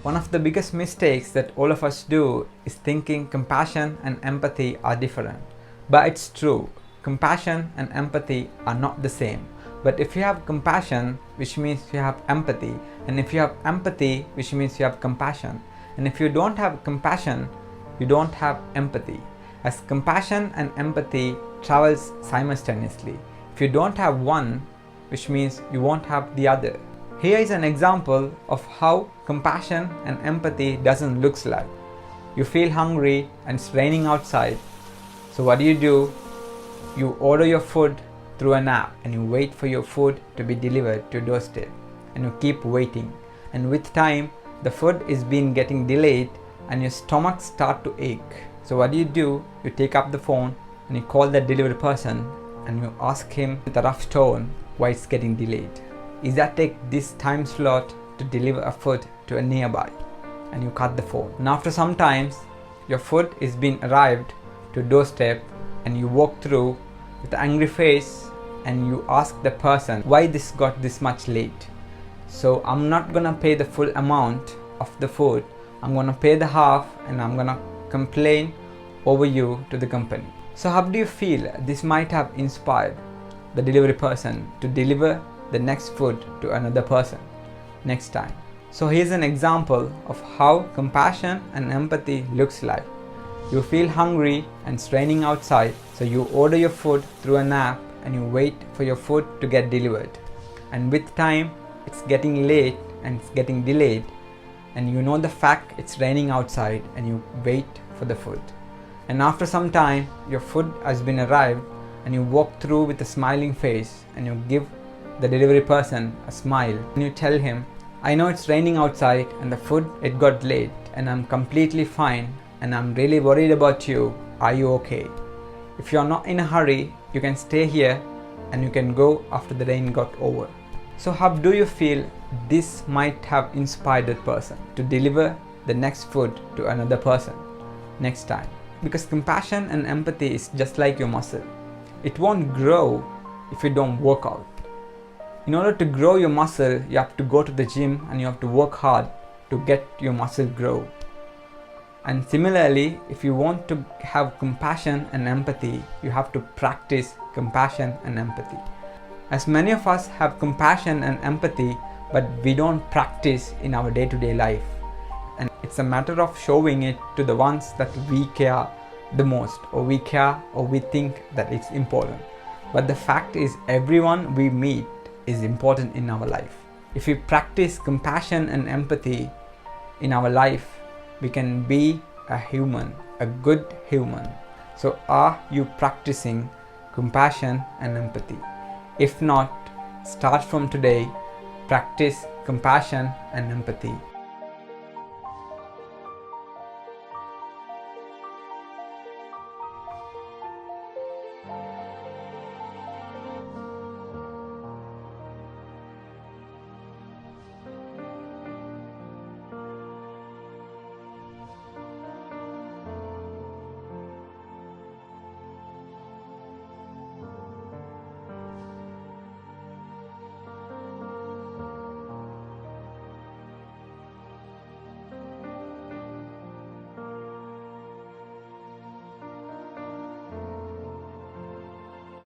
One of the biggest mistakes that all of us do is thinking compassion and empathy are different. But it's true, compassion and empathy are not the same. But if you have compassion, which means you have empathy, and if you have empathy, which means you have compassion, and if you don't have compassion, you don't have empathy, as compassion and empathy travels simultaneously. If you don't have one, which means you won't have the other. Here is an example of how compassion and empathy doesn't look like. You feel hungry and it's raining outside. So what do? You order your food through an app and you wait for your food to be delivered to your doorstep. And you keep waiting. And with time, the food is getting delayed and your stomach start to ache. So what do? You take up the phone and you call the delivery person and you ask him with a rough tone why it's getting delayed. Is that take this time slot to deliver a food to a nearby, and you cut the phone. And after some times, your food is being arrived to doorstep and you walk through with an angry face and you ask the person why this got this much late. So I'm not gonna pay the full amount of the food, I'm gonna pay the half and I'm gonna complain over you to the company. So how do you feel this might have inspired the delivery person to deliver the next food to another person next time? So here's an example of how compassion and empathy looks like. You feel hungry and it's raining outside, so you order your food through an app and you wait for your food to get delivered. And with time, it's getting late and it's getting delayed, and you know the fact it's raining outside and you wait for the food. And after some time, your food has been arrived and you walk through with a smiling face and you give the delivery person a smile and you tell him, I know it's raining outside and the food it got late and I'm completely fine and I'm really worried about you. Are you okay? If you're not in a hurry, you can stay here and you can go after the rain got over. So how do you feel this might have inspired that person to deliver the next food to another person next time? Because compassion and empathy is just like your muscle. It won't grow if you don't work out. In order to grow your muscle, you have to go to the gym and you have to work hard to get your muscle grow. And similarly, if you want to have compassion and empathy, you have to practice compassion and empathy. As many of us have compassion and empathy, but we don't practice in our day-to-day life. And it's a matter of showing it to the ones that we care the most, or we care or we think that it's important. But the fact is, everyone we meet is important in our life. If we practice compassion and empathy in our life, we can be a human, a good human. So are you practicing compassion and empathy? If not, start from today, practice compassion and empathy.